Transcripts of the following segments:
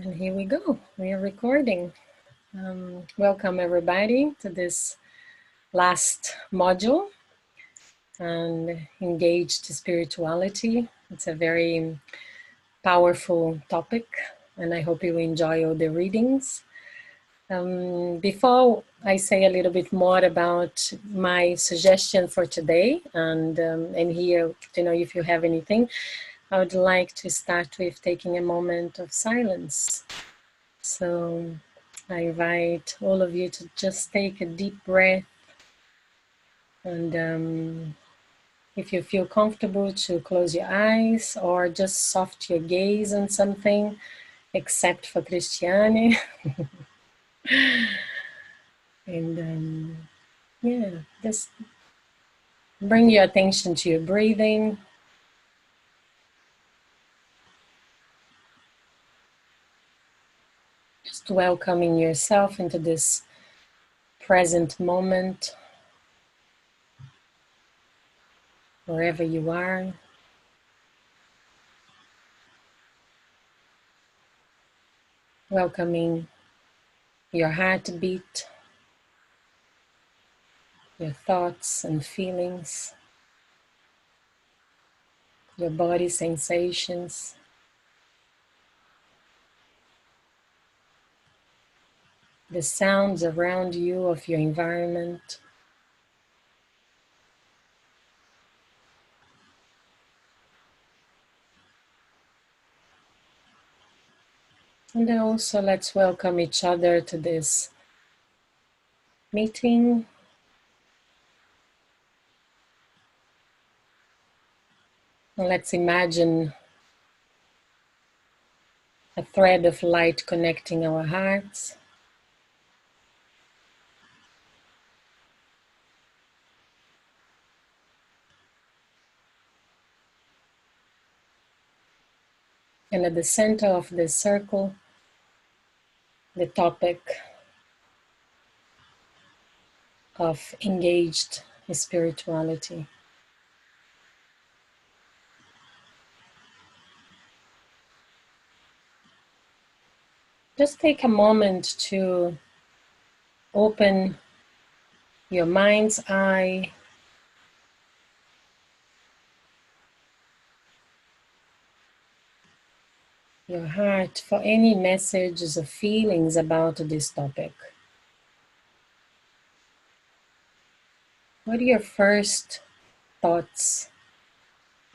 And here we go. We are recording. Welcome everybody to this last module on engaged spirituality. It's a very powerful topic, and I hope you enjoy all the readings. Before I say a little bit more about my suggestion for today, and here, if you have anything, I would like to start with taking a moment of silence. So I invite all of you to just take a deep breath, and if you feel comfortable, to close your eyes or just soft your gaze on something, except for Christiane. And yeah, just bring your attention to your breathing. Just welcoming yourself into this present moment, wherever you are. Welcoming your heartbeat, your thoughts and feelings, your body sensations, the sounds around you of your environment. And then also let's welcome each other to this meeting. And let's imagine a thread of light connecting our hearts. And at the center of this circle, the topic of engaged spirituality. Just take a moment to open your mind's eye, your heart, for any messages or feelings about this topic. What are your first thoughts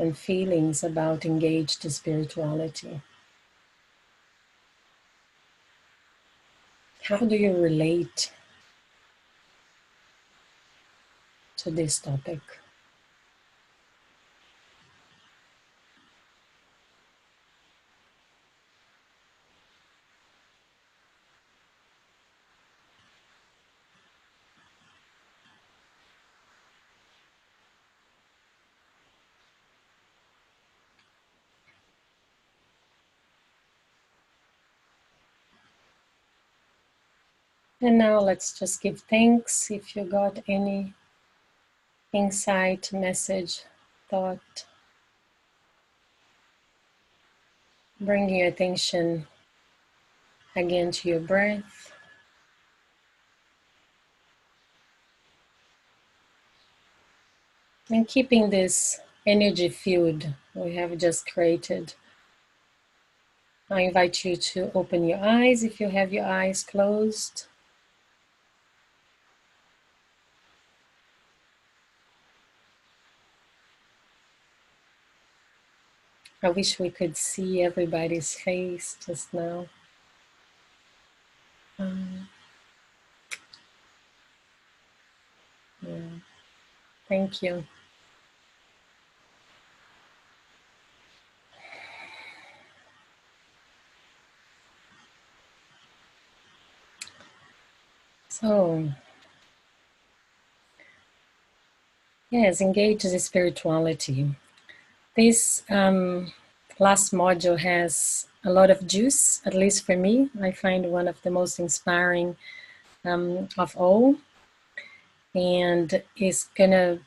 and feelings about engaged spirituality? How do you relate to this topic? And now let's just give thanks if you got any insight, message, thought. Bring your attention again to your breath. And keeping this energy field we have just created, I invite you to open your eyes if you have your eyes closed. I wish we could see everybody's face just now. Yeah. Thank you. So, yes, engage the spirituality. This last module has a lot of juice, at least for me. I find one of the most inspiring of all. And is gonna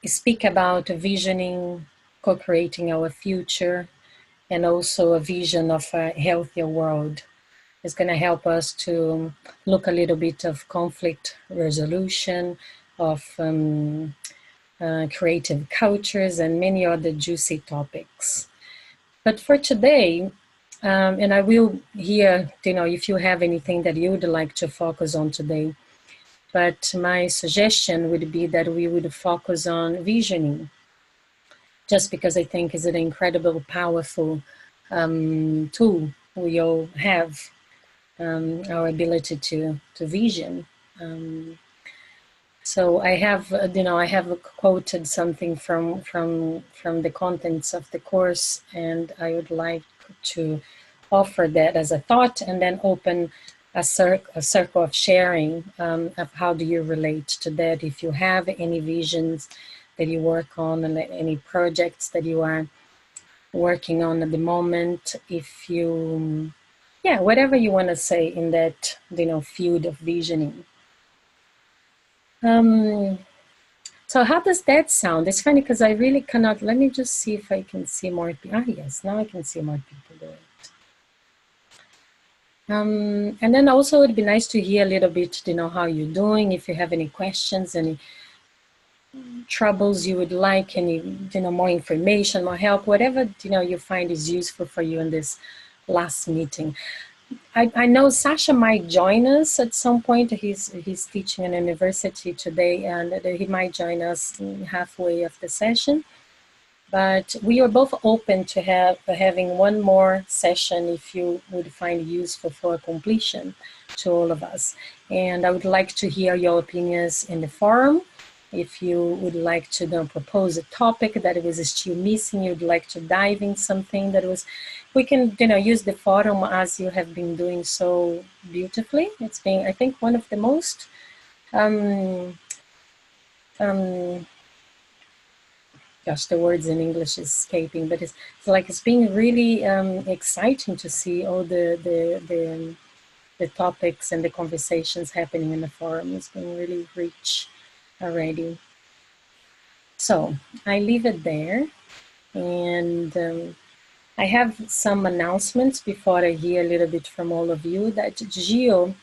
speak about visioning, co-creating our future, and also a vision of a healthier world. It's going to help us to look a little bit of conflict resolution, of creative cultures, and many other juicy topics. But for today, and I will hear, if you have anything that you would like to focus on today, but my suggestion would be that we would focus on visioning, just because I think is an incredible, powerful tool we all have, our ability to vision. So I have, I have quoted something from the contents of the course, and I would like to offer that as a thought, and then open a circle of sharing of how do you relate to that. If you have any visions that you work on, and any projects that you are working on at the moment, if you, whatever you want to say in that, field of visioning. So how does that sound? It's funny because I really cannot, let me just see if I can see more people. Yes, now I can see more people do it. And then also it would be nice to hear a little bit, how you're doing, if you have any questions, any troubles you would like, any, more information, more help, whatever, you find is useful for you in this last meeting. I know Sasha might join us at some point. He's teaching in a university today, and he might join us halfway of the session. But we are both open to having one more session if you would find it useful for completion to all of us. And I would like to hear your opinions in the forum. If you would like to propose a topic that was still missing, you'd like to dive in something that was, we can use the forum as you have been doing so beautifully. It's been, I think, one of the most gosh, the words in English is escaping, but it's like it's been really exciting to see all the topics and the conversations happening in the forum. It's been really rich already. So I leave it there, and I have some announcements before I hear a little bit from all of you. That Gio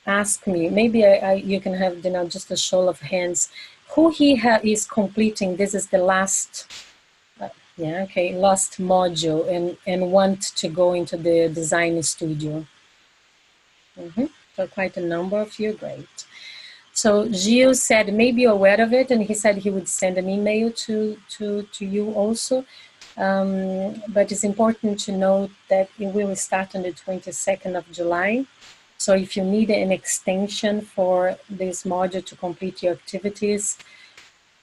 asked me, maybe you can have just a show of hands, who is completing. This is the last, last module, and want to go into the design studio. So quite a number of you, great. So Gio said maybe you're aware of it, and he said he would send an email to you also. But it's important to note that it will start on the 22nd of July. So if you need an extension for this module to complete your activities,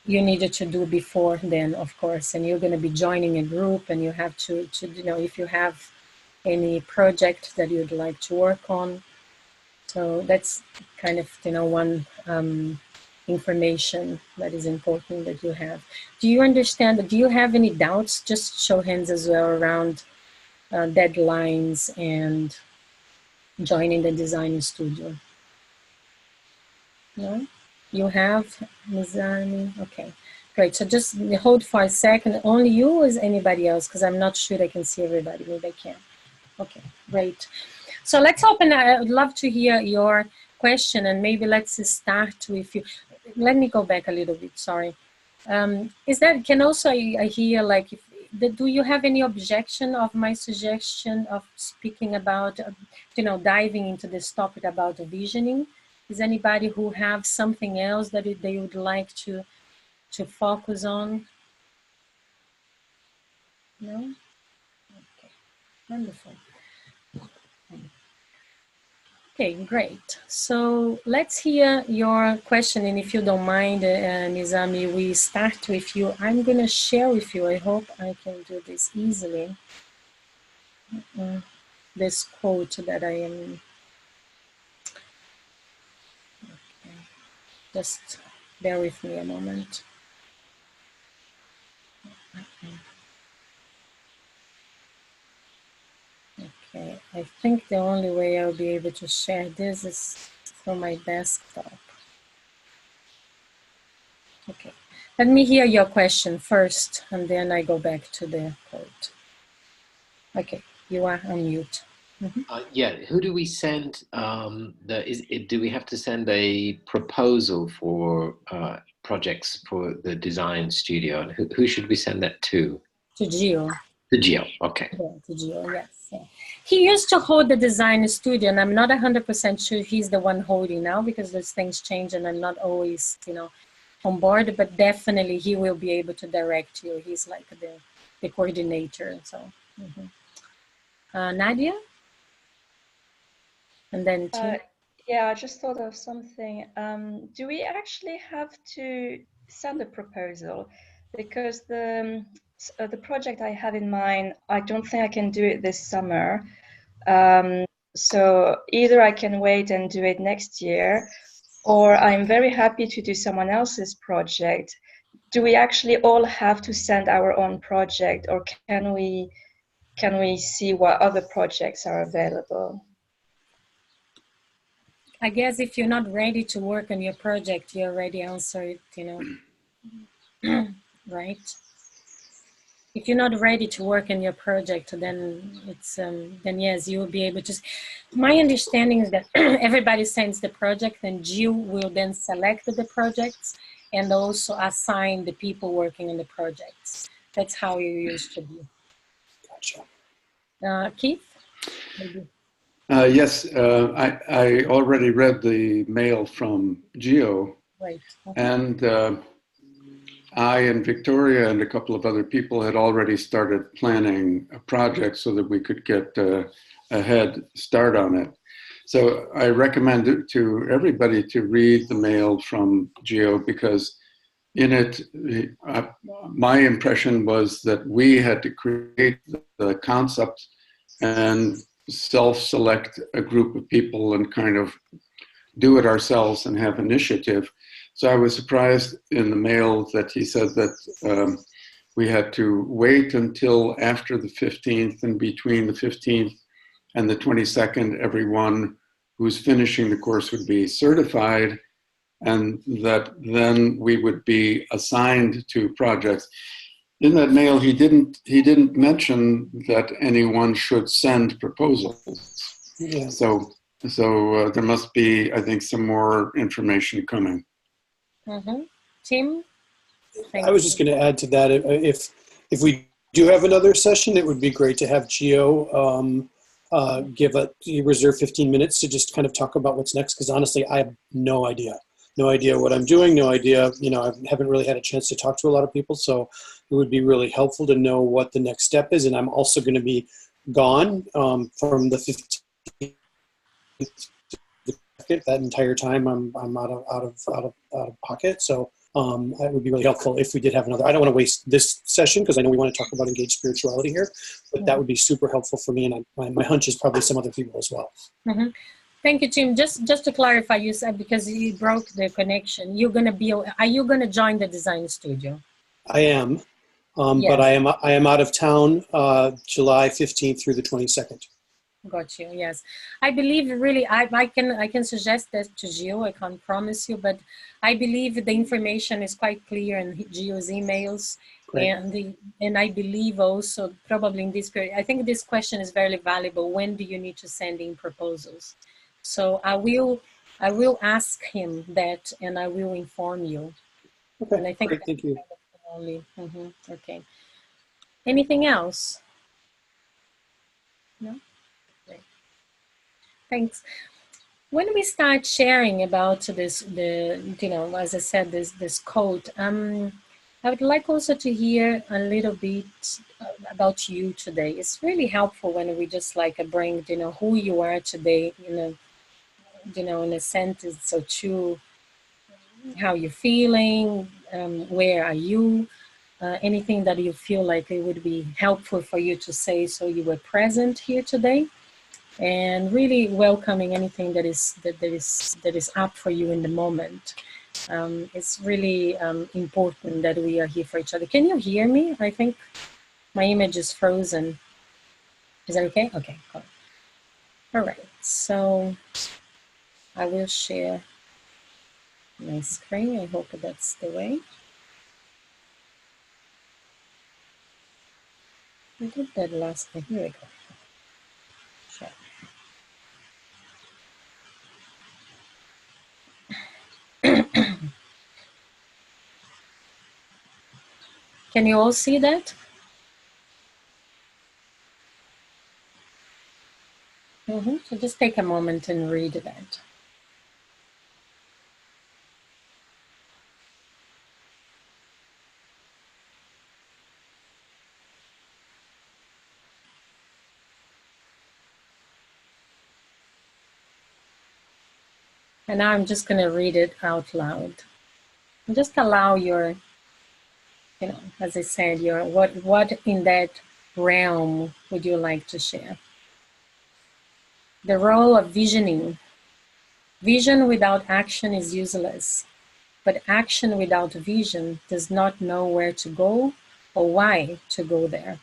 you needed to do before then, of course, and you're going to be joining a group, and you have to if you have any project that you'd like to work on. So that's kind of, one information that is important that you have. Do you understand? Do you have any doubts? Just show hands as well around deadlines and joining the design studio. No? You have, Mizani? Okay, great. So just hold for a second. Only you, or is anybody else? Because I'm not sure I can see everybody. Maybe I can. Okay, great. So let's open. I would love to hear your question, and maybe let's start with you. Let me go back a little bit. Sorry. Is that, can also I hear, like, do you have any objection of my suggestion of speaking about, diving into this topic about visioning? Is anybody who have something else that they would like to focus on? No? Okay, wonderful. Okay, great. So let's hear your question, and if you don't mind, Nizami, we start with you. I'm going to share with you, I hope I can do this easily, this quote that I am, okay. Just bear with me a moment. Okay, I think the only way I'll be able to share this is from my desktop. Okay, let me hear your question first, and then I go back to the quote. Okay, you are on mute. Yeah, who do we send? Do we have to send a proposal for projects for the design studio? And who should we send that to? To Gio. To Gio. Okay. Yeah, to Gio, yes. Yeah. He used to hold the design studio, and I'm not 100% sure he's the one holding now because those things change, and I'm not always, on board. But definitely, he will be able to direct you. He's like the coordinator. So, Nadia, and then Tim. Yeah, I just thought of something. Do we actually have to send a proposal? Because the project I have in mind, I don't think I can do it this summer. So either I can wait and do it next year, or I'm very happy to do someone else's project. Do we actually all have to send our own project, or can we see what other projects are available? I guess if you're not ready to work on your project, you already answered, right? If you're not ready to work in your project, then then yes, you will be able to. My understanding is that everybody sends the project, and Gio will then select the projects and also assign the people working on the projects. That's how you used to be. Gotcha. Keith? Maybe. Yes, I already read the mail from Gio, Right. and I and Victoria and a couple of other people had already started planning a project so that we could get a head start on it. So I recommend it to everybody to read the mail from Gio, because in it, my impression was that we had to create the concept and self-select a group of people and kind of do it ourselves and have initiative. So I was surprised in the mail that he said that we had to wait until after the 15th, and between the 15th and the 22nd, everyone who's finishing the course would be certified, and that then we would be assigned to projects. In that mail, he didn't mention that anyone should send proposals. Yeah. So there must be, I think, some more information coming. Tim? I was just going to add to that. If we do have another session, it would be great to have Gio reserve 15 minutes to just kind of talk about what's next. Because honestly, I have no idea what I'm doing. No idea. I haven't really had a chance to talk to a lot of people. So it would be really helpful to know what the next step is. And I'm also going to be gone from the 15th. That entire time, I'm out of pocket. So it would be really helpful if we did have another. I don't want to waste this session because I know we want to talk about engaged spirituality here, but that would be super helpful for me, and my hunch is probably some other people as well. Thank you, Tim. Just to clarify, you said because you broke the connection, are you gonna join the design studio? I am, Yes. but I am out of town July 15th through the 22nd. Got you. Yes, I believe really. I can suggest that to Gio. I can't promise you, but I believe the information is quite clear in Gio's emails. Great. And I believe also probably in this period. I think this question is very valuable. When do you need to send in proposals? So I will ask him that, and I will inform you. Okay. And I think great. Thank you. Only. Okay. Anything else? No. Thanks. When we start sharing about this, as I said, this quote, I would like also to hear a little bit about you today. It's really helpful when we just bring, who you are today, in a sentence or two, how you're feeling, where are you, anything that you feel like it would be helpful for you to say so you were present here today. And really welcoming anything that is up for you in the moment. It's really important that we are here for each other. Can you hear me? I think my image is frozen. Is that okay? Okay, cool. All right, so I will share my screen. I hope that's the way. We did that last time. Here we go. Sure. Can you all see that? So just take a moment and read that. And now I'm just going to read it out loud. And just allow your, as I said, your what in that realm would you like to share? The role of visioning. Vision without action is useless, but action without vision does not know where to go or why to go there.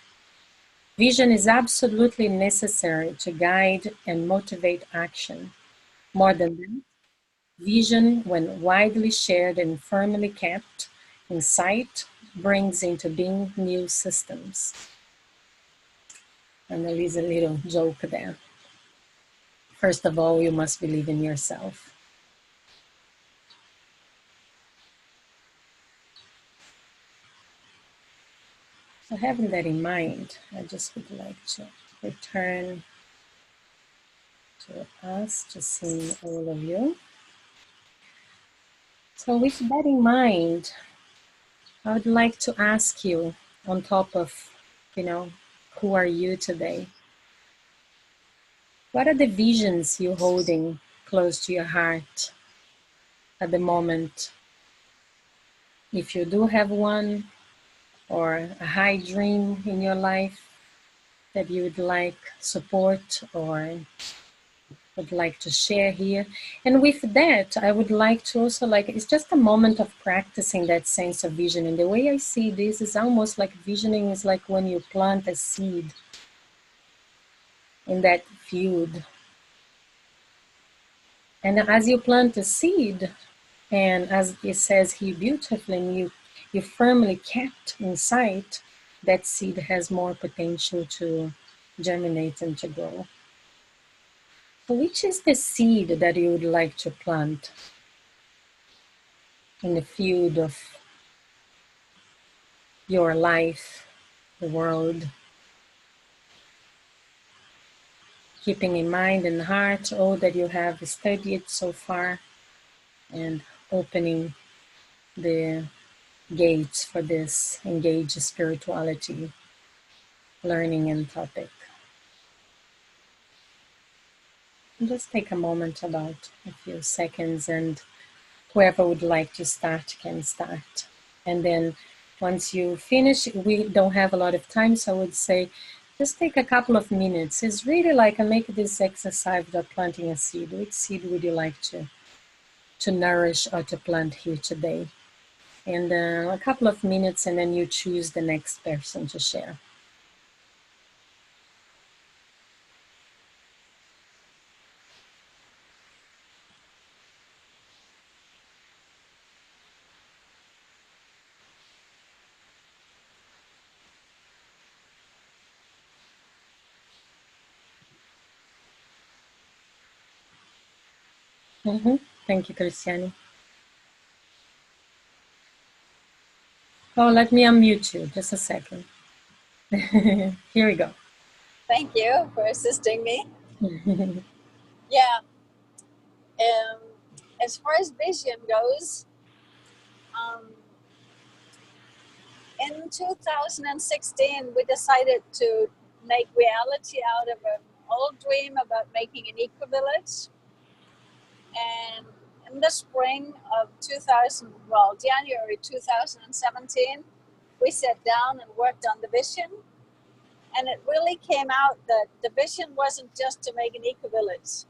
Vision is absolutely necessary to guide and motivate action. More than that, vision, when widely shared and firmly kept in sight, brings into being new systems. And there is a little joke there. First of all, you must believe in yourself. So having that in mind, I just would like to return to us, to see all of you. So with that in mind, I would like to ask you, on top of, who are you today? What are the visions you're holding close to your heart at the moment? If you do have one, or a high dream in your life that you would like support or would like to share here. And with that, I would like to also it's just a moment of practicing that sense of vision. And the way I see this is almost like visioning is like when you plant a seed in that field. And as you plant a seed, and as it says here beautifully, you firmly kept in sight, that seed has more potential to germinate and to grow. So which is the seed that you would like to plant in the field of your life, the world? Keeping in mind and heart all that you have studied so far and opening the gates for this engaged spirituality learning and topic. And just take a moment, about a few seconds, and whoever would like to start can start. And then once you finish, we don't have a lot of time, so I would say just take a couple of minutes. It's really like I make this exercise of planting a seed. Which seed would you like to nourish or to plant here today? And a couple of minutes, and then you choose the next person to share. Thank you, Cristiani. Oh, let me unmute you. Just a second. Here we go. Thank you for assisting me. Yeah. As far as vision goes, in 2016, we decided to make reality out of an old dream about making an eco-village. And in the spring of January 2017, we sat down and worked on the vision. And it really came out that the vision wasn't just to make an eco-village.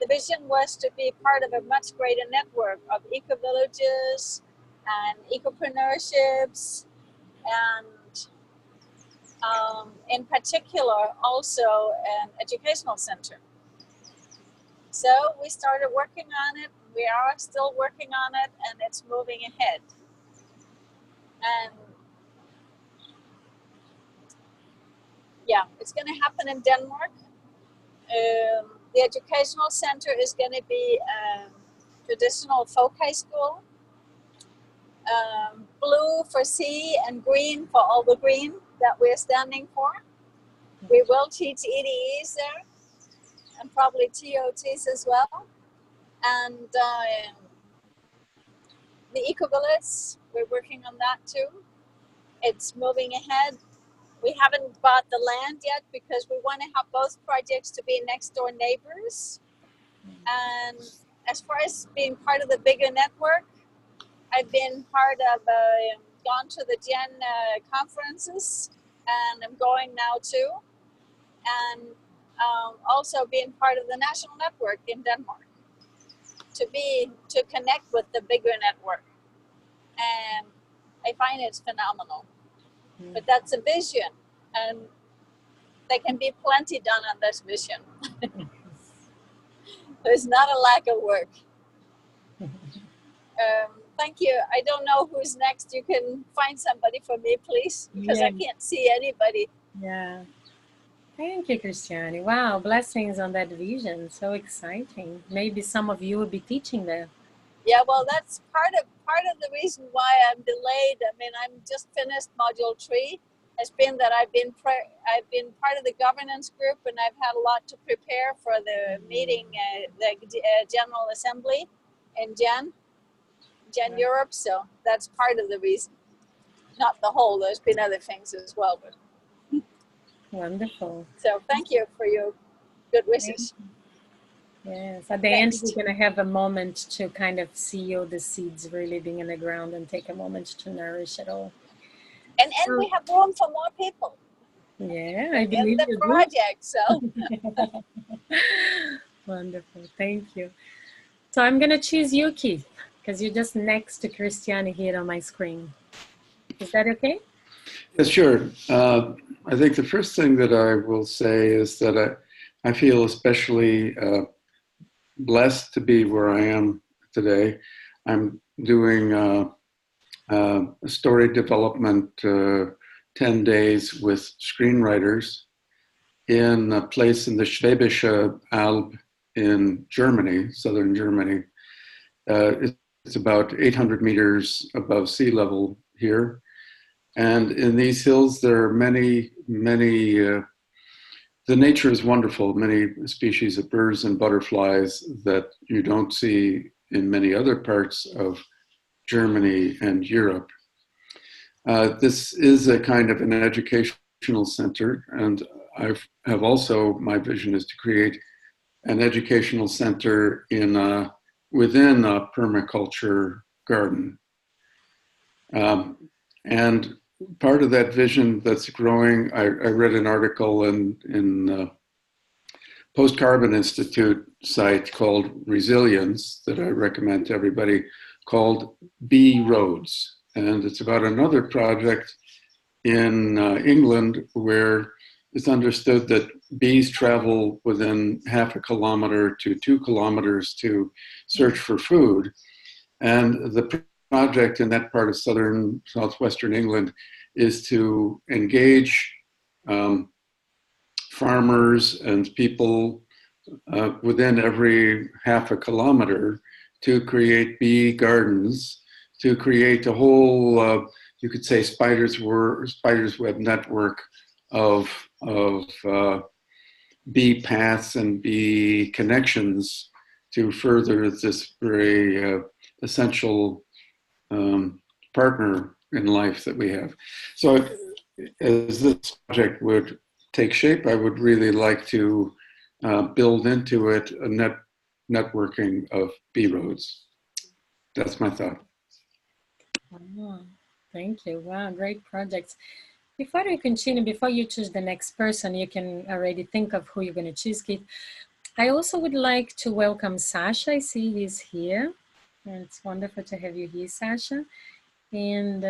The vision was to be part of a much greater network of eco-villages and ecopreneurship's, and in particular also an educational center. So we started working on it. We are still working on it, and it's moving ahead. And Yeah, it's going to happen in Denmark. The educational center is going to be traditional folk high school. Blue for sea and green for all the green that we're standing for. We will teach EDEs there and probably TOTs as well. And the eco-village, we're working on that too. It's moving ahead. We haven't bought the land yet because we want to have both projects to be next door neighbors. And as far as being part of the bigger network, I've been part of, gone to the Gen conferences, and I'm going now too. And also being part of the national network in Denmark to connect with the bigger network. And I find it's phenomenal. But that's a vision, and there can be plenty done on this vision. There's not a lack of work. Thank you. I don't know who's next. You can find somebody for me, please, because I can't see anybody. Yeah. Thank you, Christiane. Wow, blessings on that vision. So exciting. Maybe some of you will be teaching there. Yeah, well, that's part of the reason why I'm delayed. I mean, I'm just finished module 3. Has been that I've been part of the governance group, and I've had a lot to prepare for the meeting, the General Assembly in Gen Europe. So that's part of the reason. Not the whole. There's been other things as well, but wonderful. So thank you for your good wishes. Yes, at the end, we're going to have a moment to kind of see all the seeds really being in the ground and take a moment to nourish it all. And we have room for more people. Yeah, I believe in the project, so. Wonderful, thank you. So I'm going to choose Yuki, because you're just next to Christiane here on my screen. Is that okay? Yes, sure. I think the first thing that I will say is that I feel especially blessed to be where I am today. I'm doing a story development 10 days with screenwriters in a place in the Schwäbische Alb in Germany, southern Germany. It's about 800 meters above sea level here. And in these hills, there are many, the nature is wonderful, many species of birds and butterflies that you don't see in many other parts of Germany and Europe. This is a kind of an educational center, and I have also, my vision is to create an educational center within a permaculture garden. And part of that vision that's growing, I read an article in Post Carbon Institute site called Resilience that I recommend to everybody, called Bee Roads. And it's about another project in England where it's understood that bees travel within 0.5 kilometer to 2 kilometers to search for food. And the project in that part of southwestern England is to engage farmers and people within every 0.5 kilometer to create bee gardens, to create a whole, you could say, spider's web network of bee paths and bee connections to further this very essential partner in life that we have. So as this project would take shape, I would really like to build into it a networking of bee roads. That's my thought. Wow, thank you. Wow, great projects. Before we continue, before you choose the next person, you can already think of who you're going to choose, Keith. I also would like to welcome Sasha. I see he's here. And it's wonderful to have you here, Sasha. And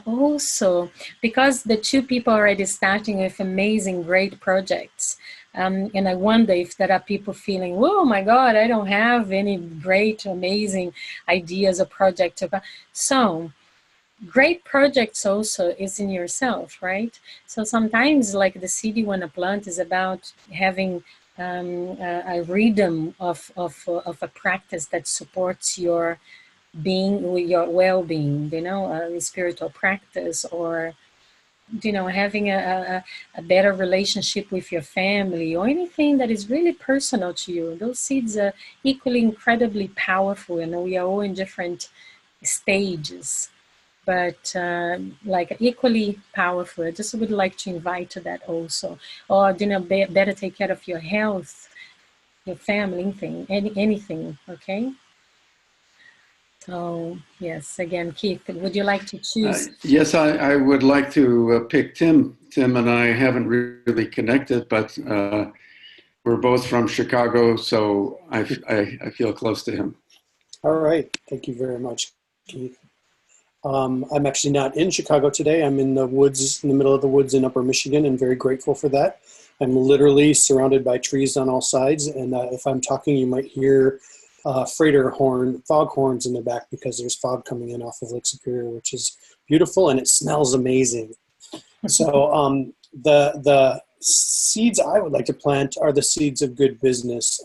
also, because the two people are already starting with amazing, great projects, and I wonder if there are people feeling, oh my God, I don't have any great, amazing ideas or projects. So great projects also is in yourself, right? So sometimes like the seed you want to plant is about having a rhythm of a practice that supports your being, your well-being, you know, a spiritual practice, or you know, having a better relationship with your family, or anything that is really personal to you. Those seeds are equally incredibly powerful, and we are all in different stages, but like equally powerful. I just would like to invite to that also. Or you know, better take care of your health, your family, anything. Okay. So yes, again, Keith, would you like to choose? Yes, I would like to pick Tim. Tim and I haven't really connected, but we're both from Chicago, so I feel close to him. All right. Thank you very much, Keith. I'm actually not in Chicago today. I'm in the woods, in the middle of the woods in Upper Michigan, and very grateful for that. I'm literally surrounded by trees on all sides, and if I'm talking, you might hear fog horns in the back, because there's fog coming in off of Lake Superior, which is beautiful, and it smells amazing. So the seeds I would like to plant are the seeds of good business.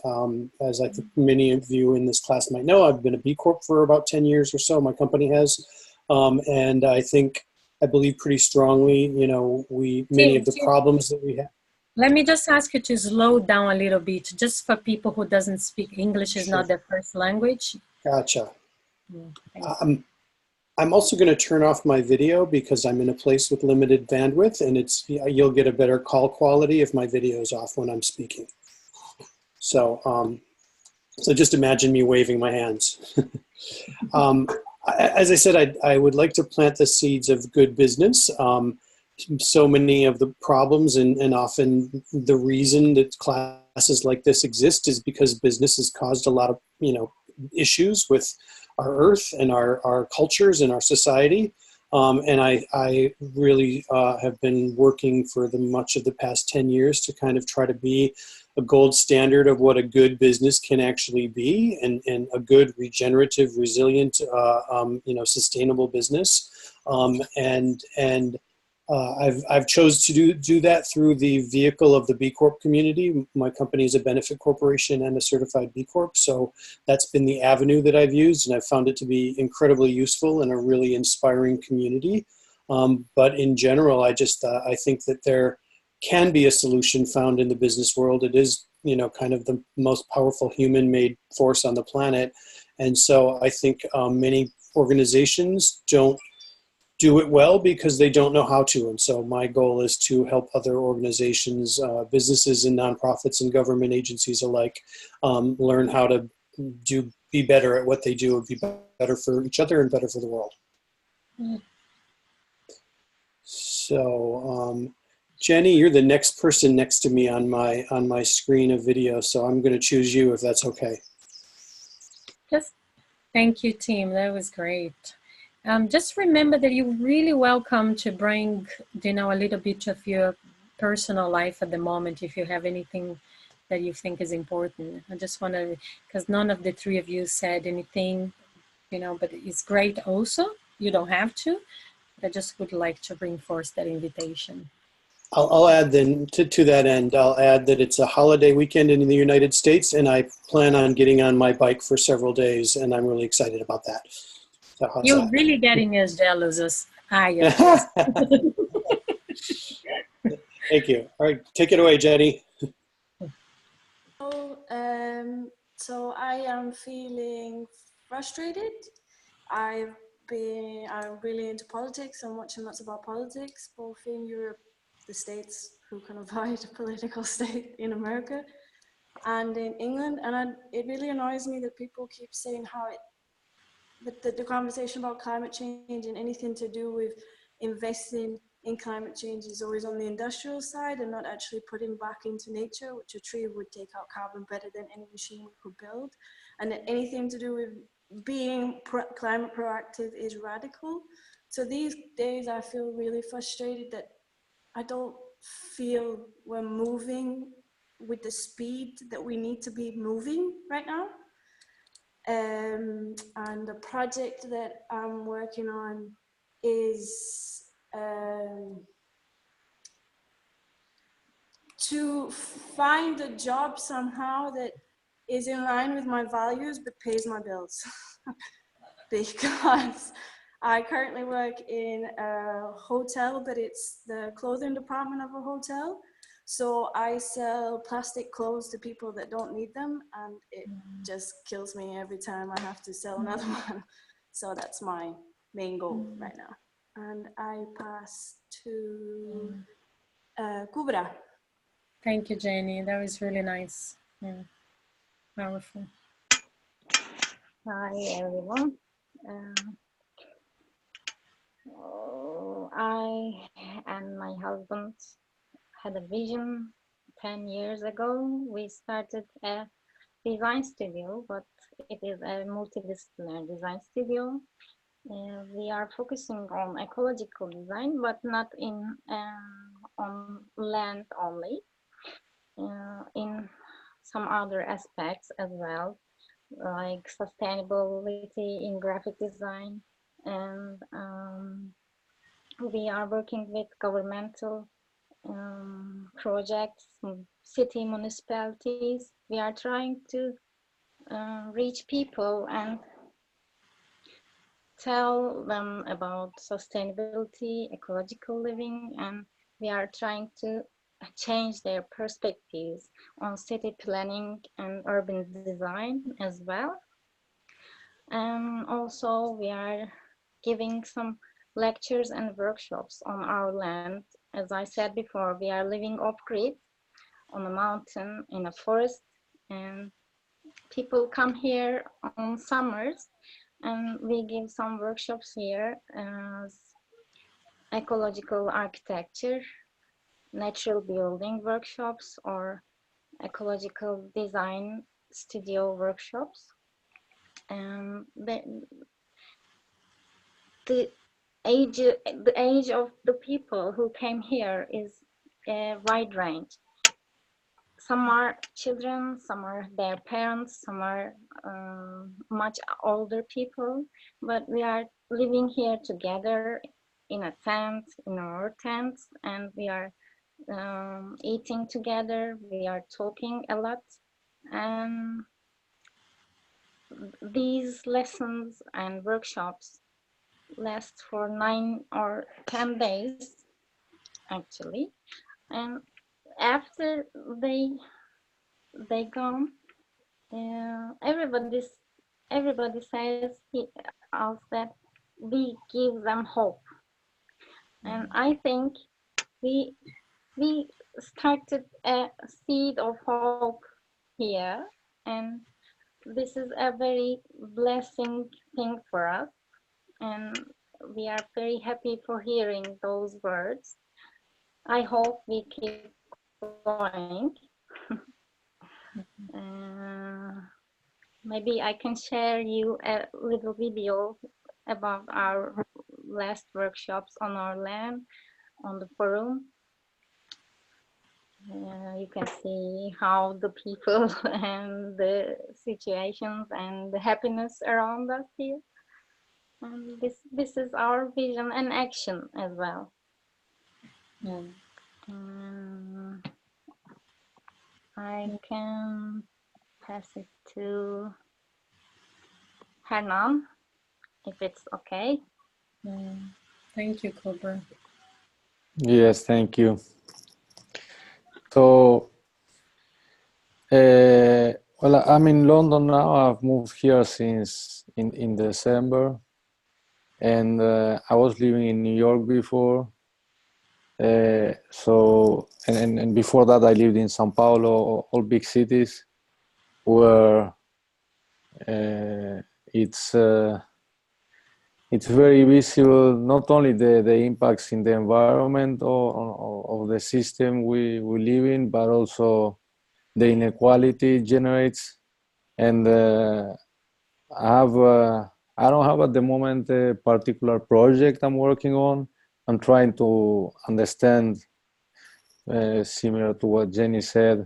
As I think many of you in this class might know, I've been a B Corp for about 10 years or so. My company has. And I believe pretty strongly, you know, many of the problems that we have. Let me just ask you to slow down a little bit, just for people who doesn't speak English, is not their first language. Gotcha. I'm also going to turn off my video because I'm in a place with limited bandwidth, and you'll get a better call quality if my video is off when I'm speaking. So, so just imagine me waving my hands. As I said, I would like to plant the seeds of good business. So many of the problems and often the reason that classes like this exist is because business has caused a lot of, you know, issues with our earth and our cultures and our society. And I really have been working for much of the past 10 years to kind of try to be a gold standard of what a good business can actually be, and a good regenerative, resilient, you know, sustainable business. I've chose to do that through the vehicle of the B Corp community. My company is a benefit corporation and a certified B Corp, so that's been the avenue that I've used, and I've found it to be incredibly useful and a really inspiring community. But in general, I think that there can be a solution found in the business world. It is, you know, kind of the most powerful human-made force on the planet, and so I think many organizations don't do it well because they don't know how to. And so my goal is to help other organizations, businesses and nonprofits and government agencies alike, learn how to be better at what they do, and be better for each other and better for the world. So Jenny, you're the next person next to me on my screen of video, so I'm going to choose you if that's okay. Just thank you, team. That was great. Just remember that you're really welcome to bring, you know, a little bit of your personal life at the moment, if you have anything that you think is important. I just want to, because none of the three of you said anything, you know, but it's great also. You don't have to. I just would like to reinforce that invitation. I'll add then to that end, I'll add that it's a holiday weekend in the United States, and I plan on getting on my bike for several days, and I'm really excited about that. So you're really getting as jealous as I am. Thank you. All right, take it away, Jenny. So I am feeling frustrated. I'm really into politics. I'm watching lots about politics, both in Europe, the States, who can avoid a political state in America, and in England. And it really annoys me that people keep saying how the conversation about climate change and anything to do with investing in climate change is always on the industrial side and not actually putting back into nature, which a tree would take out carbon better than any machine we could build. And that anything to do with being climate proactive is radical. So these days I feel really frustrated that I don't feel we're moving with the speed that we need to be moving right now. And the project that I'm working on is to find a job somehow that is in line with my values but pays my bills. Because I currently work in a hotel, but it's the clothing department of a hotel. So I sell plastic clothes to people that don't need them, and it just kills me every time I have to sell another one. So that's my main goal right now. And I pass to Kubra. Thank you, Jenny. That was really nice. Yeah. Powerful. Hi everyone. I and my husband had a vision 10 years ago. We started a design studio, but it is a multidisciplinary design studio. We are focusing on ecological design, but not on land only, in some other aspects as well, like sustainability in graphic design. And we are working with governmental projects, city municipalities. We are trying to reach people and tell them about sustainability, ecological living, and we are trying to change their perspectives on city planning and urban design as well. And also we are giving some lectures and workshops on our land. As I said before, we are living off-grid on a mountain in a forest, and people come here on summers, and we give some workshops here as ecological architecture, natural building workshops, or ecological design studio workshops. And the age of the people who came here is a wide range. Some are children, some are their parents, some are much older people, but we are living here together in a tent, in our tents, and we are eating together, we are talking a lot. And these lessons and workshops last for 9 or 10 days, actually. And after they gone, everybody says us that we give them hope. And I think we started a seed of hope here, and this is a very blessing thing for us, and we are very happy for hearing those words. I hope we keep going. Maybe I can share you a little video about our last workshops on our land on the forum. You can see how the people and the situations and the happiness around us here. And this is our vision and action as well. I can pass it to Hernan, if it's okay. Thank you, Cobra. Yes, thank you. So, well, I'm in London now. I've moved here since in December, and I was living in New York before. So, and before that, I lived in São Paulo, all big cities, where it's very visible, not only the impacts in the environment of the system we live in, but also the inequality it generates. And I don't have at the moment a particular project I'm working on. I'm trying to understand, similar to what Jenny said,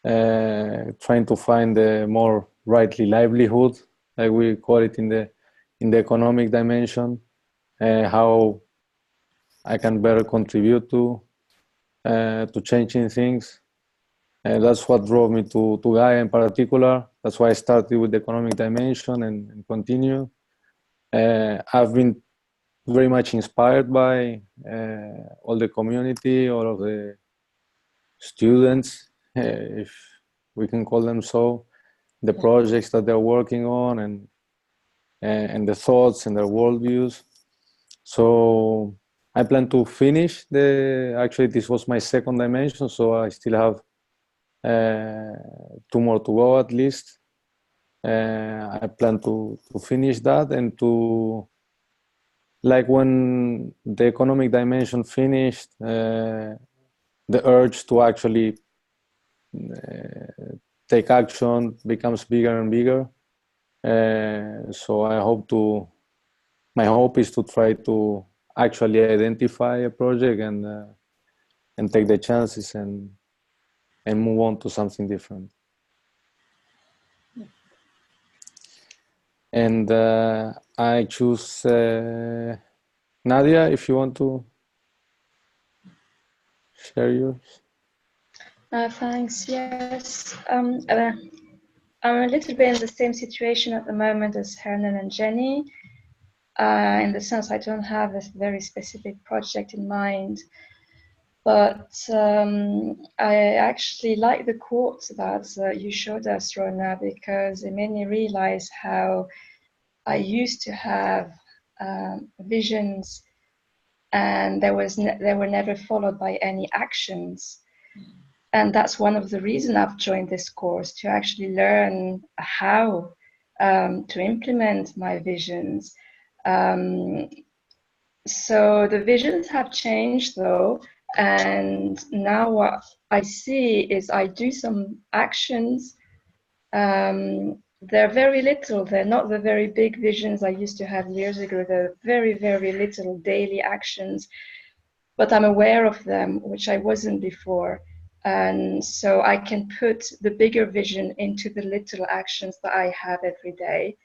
trying to find a more rightly livelihood, like we call it in the economic dimension. how I can better contribute to changing things. And that's what drove me to Gaia in particular. That's why I started with the economic dimension and continue. I've been very much inspired by all the community, all of the students, if we can call them so, the projects that they're working on, and the thoughts and their worldviews. So I plan to finish actually this was my second dimension, so I still have 2 more to go at least. I plan to finish that, and to, like, when the economic dimension finished, the urge to actually take action becomes bigger and bigger. So my hope is to try to actually identify a project and take the chances and move on to something different. And I choose Nadia, if you want to share yours. Thanks. Yes. I'm a little bit in the same situation at the moment as Hernan and Jenny. In the sense, I don't have a very specific project in mind, but I actually like the quote that you showed us, Rona, because it made me realize how I used to have visions, and they were never followed by any actions. And that's one of the reasons I've joined this course, to actually learn how to implement my visions. So the visions have changed though, and now what I see is I do some actions. They're very little, they're not the very big visions I used to have years ago. They're very, very little daily actions, but I'm aware of them, which I wasn't before. And so I can put the bigger vision into the little actions that I have every day.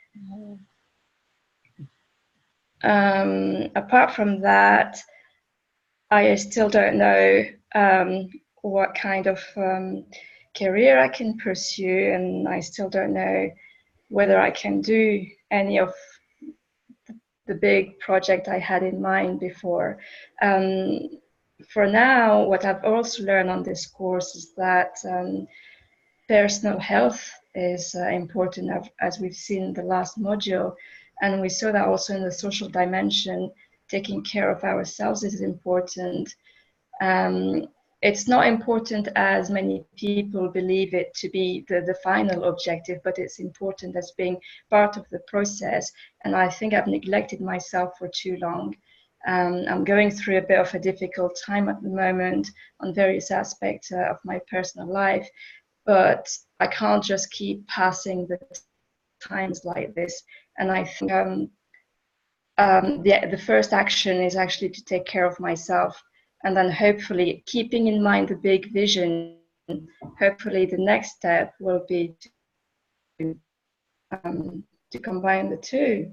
Apart from that, I still don't know what kind of career I can pursue, and I still don't know whether I can do any of the big project I had in mind before. For now, what I've also learned on this course is that personal health is important, as we've seen in the last module, and we saw that also in the social dimension. Taking care of ourselves is important. It's not important as many people believe it to be the final objective, but it's important as being part of the process. And I think I've neglected myself for too long. I'm going through a bit of a difficult time at the moment on various aspects of my personal life, but I can't just keep passing the times like this. And I think the first action is actually to take care of myself, and then hopefully, keeping in mind the big vision, hopefully the next step will be to combine the two.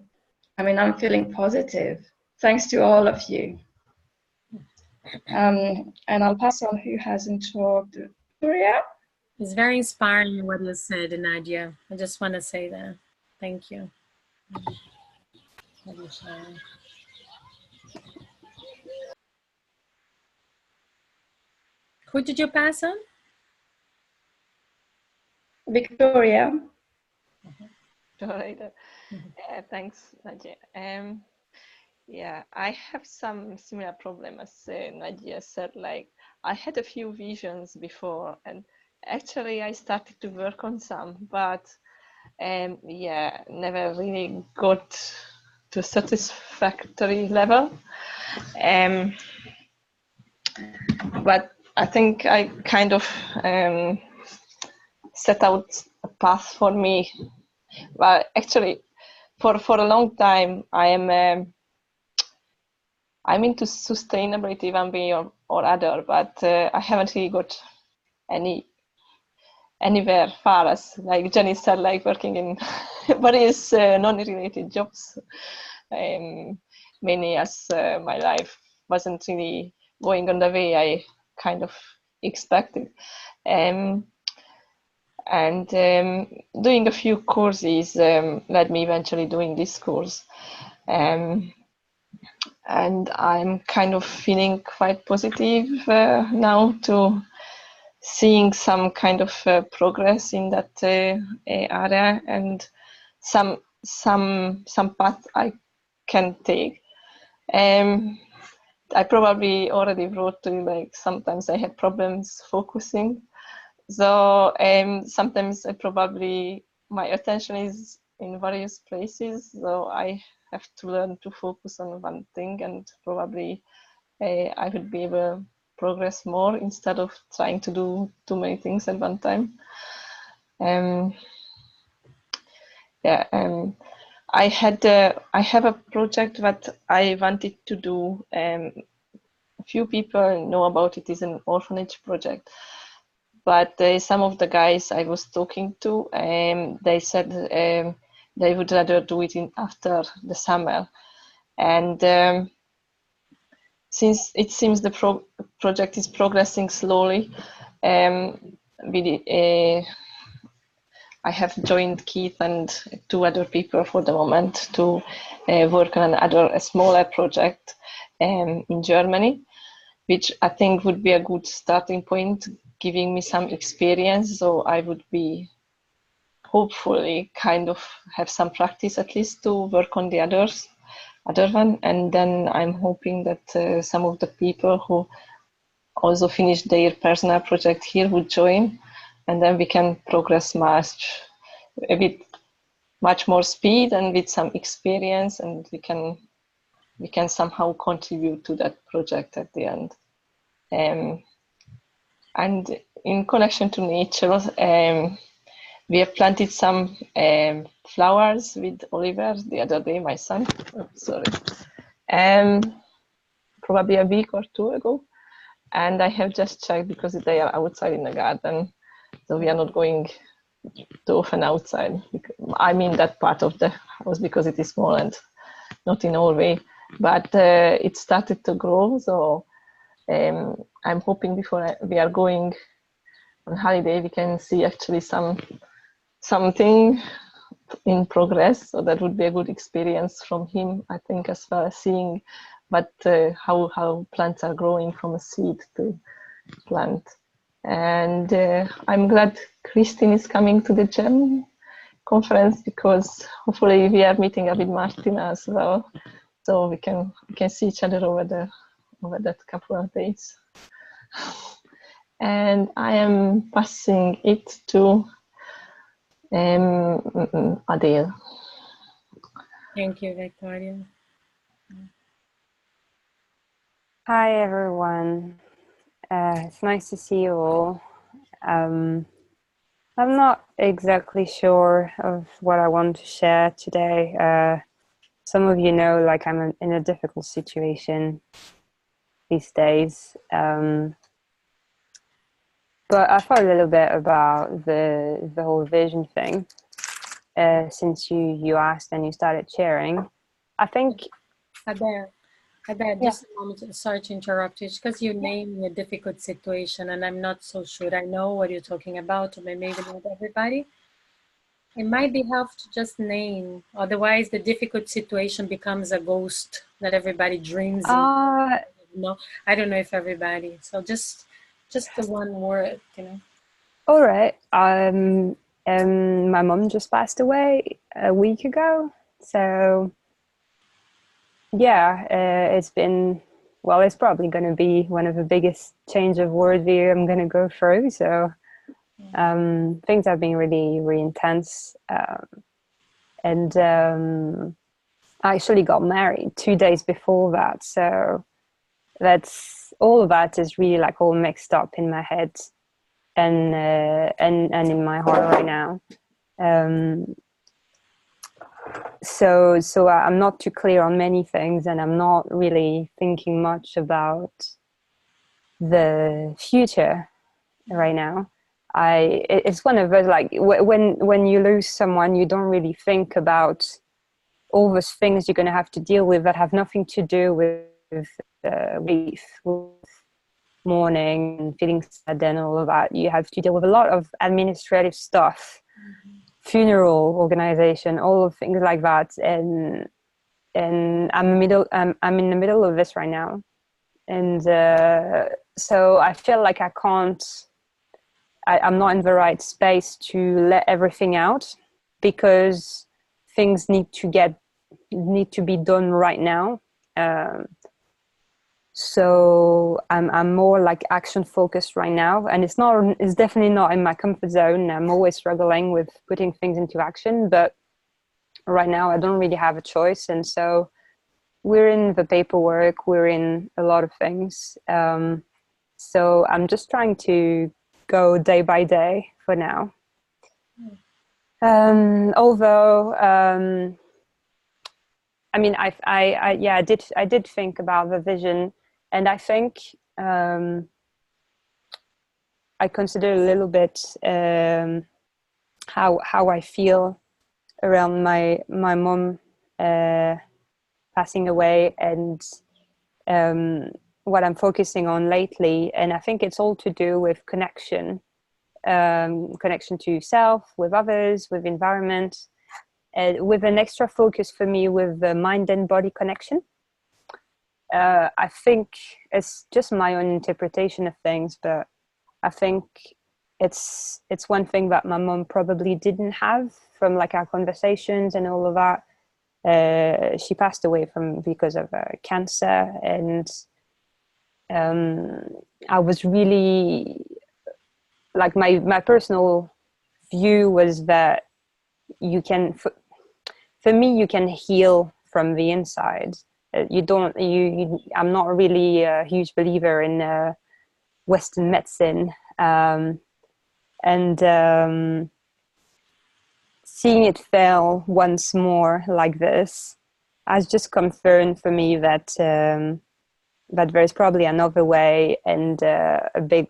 I mean, I'm feeling positive. Thanks to all of you. And I'll pass on who hasn't talked. Victoria? It's very inspiring what you said, Nadia. I just want to say that. Thank you. Who did you pass on? Victoria. Right. Thanks, Nadia. Yeah, I have some similar problem as Nadia said. Like, I had a few visions before, and actually I started to work on some, but yeah, never really got to a satisfactory level. But I think I kind of set out a path for me. Well, actually, for a long time, I'm into sustainability one way or other, but I haven't really got anywhere far, as like Jenny said, like working in various non-related jobs. many years my life wasn't really going on the way I kind of expected. And doing a few courses led me eventually doing this course. And I'm kind of feeling quite positive now to seeing some kind of progress in that area, and some path I can take. I probably already wrote to you, like sometimes I have problems focusing. So sometimes my attention is in various places. So I have to learn to focus on one thing, and probably I would be able to progress more instead of trying to do too many things at one time. I have a project that I wanted to do. A few people know about it. Is an orphanage project, but some of the guys I was talking to, they said they would rather do it after the summer. And since it seems the project is progressing slowly, I have joined Keith and 2 other people for the moment to work on a smaller project in Germany, which I think would be a good starting point, giving me some experience. So I would be hopefully kind of have some practice at least to work on the other one. And then I'm hoping that some of the people who also finished their personal project here would join, and then we can progress much more speed and with some experience, and we can somehow contribute to that project at the end. And in connection to nature, we have planted some flowers with Oliver the other day, my son. Oh, sorry. Probably a week or 2 ago. And I have just checked because they are outside in the garden. So we are not going too often outside. I mean that part of the house because it is small and not in all way. But it started to grow. So I'm hoping before we are going on holiday, we can see actually something in progress. So that would be a good experience from him, I think, as well as seeing how plants are growing from a seed to plant. And I'm glad Christine is coming to the GEM conference, because hopefully we are meeting up with Martina as well, so we can see each other over that couple of days. And I am passing it to Adele. Thank you, Victoria. Hi, everyone. It's nice to see you all. I'm not exactly sure of what I want to share today. Some of you know, like, I'm in a difficult situation these days. But I thought a little bit about the whole vision thing, since you asked and you started sharing. I think... Adele, just a moment, sorry to interrupt you, because you named a difficult situation and I'm not so sure I know what you're talking about, or maybe not everybody. It might be helpful to just name, otherwise the difficult situation becomes a ghost that everybody dreams in. No, I don't know if everybody, so just the one word, you know. All right. My mom just passed away a week ago, so yeah, it's been, well, it's probably going to be one of the biggest change of worldview I'm going to go through. So things have been really, really intense. And I actually got married 2 days before that. So all of that is really like all mixed up in my head and in my heart right now. So I'm not too clear on many things, and I'm not really thinking much about the future right now. It's one of those, like, when you lose someone, you don't really think about all those things you're going to have to deal with that have nothing to do with grief, with mourning and feeling sad and all of that. You have to deal with a lot of administrative stuff, funeral organization, all of things like that. And I'm in the middle of this right now. And so I feel like I'm not in the right space to let everything out, because things need to be done right now. So I'm more like action focused right now, and it's definitely not in my comfort zone. I'm always struggling with putting things into action, but right now I don't really have a choice. And so we're in the paperwork, we're in a lot of things. So I'm just trying to go day by day for now. Although, I mean, I did think about the vision, and I think I consider a little bit how I feel around my mom passing away, and what I'm focusing on lately. And I think it's all to do with connection to self, with others, with environment, with an extra focus for me with the mind and body connection. I think it's just my own interpretation of things, but I think it's one thing that my mom probably didn't have from like our conversations and all of that. She passed away because of cancer, and I was really like my personal view was that you can, for me, you can heal from the inside. I'm not really a huge believer in Western medicine, and seeing it fail once more like this has just confirmed for me that that there is probably another way, and a big